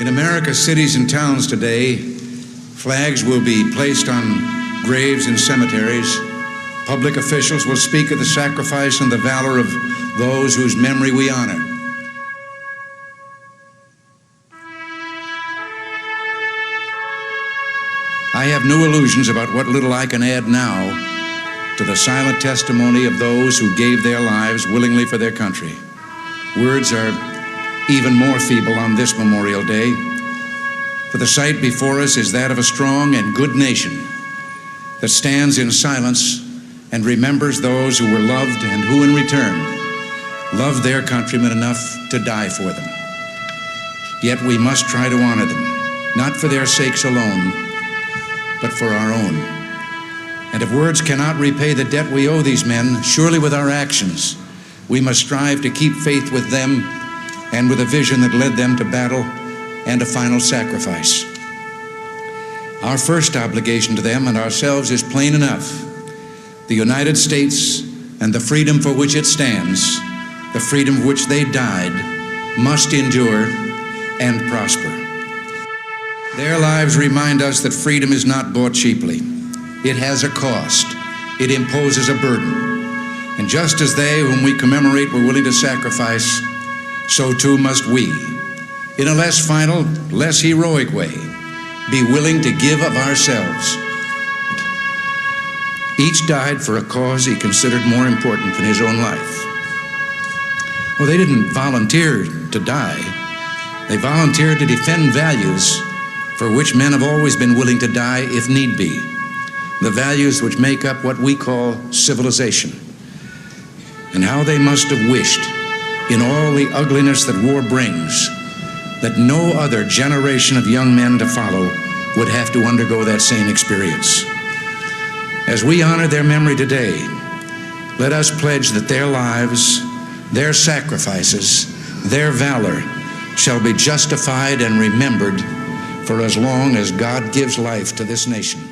In America's cities and towns today, flags will be placed on graves and cemeteries. Public officials will speak of the sacrifice and the valor of those whose memory we honor. I have no illusions about what little I can add now to the silent testimony of those who gave their lives willingly for their country. Words are even more feeble on this Memorial Day, for the sight before us is that of a strong and good nation that stands in silence and remembers those who were loved and who in return loved their countrymen enough to die for them. Yet we must try to honor them, not for their sakes alone, but for our own. And if words cannot repay the debt we owe these men, surely with our actions, we must strive to keep faith with them and with a vision that led them to battle and a final sacrifice. Our first obligation to them and ourselves is plain enough. The United States and the freedom for which it stands, the freedom for which they died, must endure and prosper. Their lives remind us that freedom is not bought cheaply. It has a cost. It imposes a burden. And just as they whom we commemorate were willing to sacrifice, so too must we, in a less final, less heroic way, be willing to give of ourselves. Each died for a cause he considered more important than his own life. Well, they didn't volunteer to die. They volunteered to defend values for which men have always been willing to die if need be, the values which make up what we call civilization. And how they must have wished, in all the ugliness that war brings, that no other generation of young men to follow would have to undergo that same experience. As we honor their memory today, let us pledge that their lives, their sacrifices, their valor shall be justified and remembered for as long as God gives life to this nation.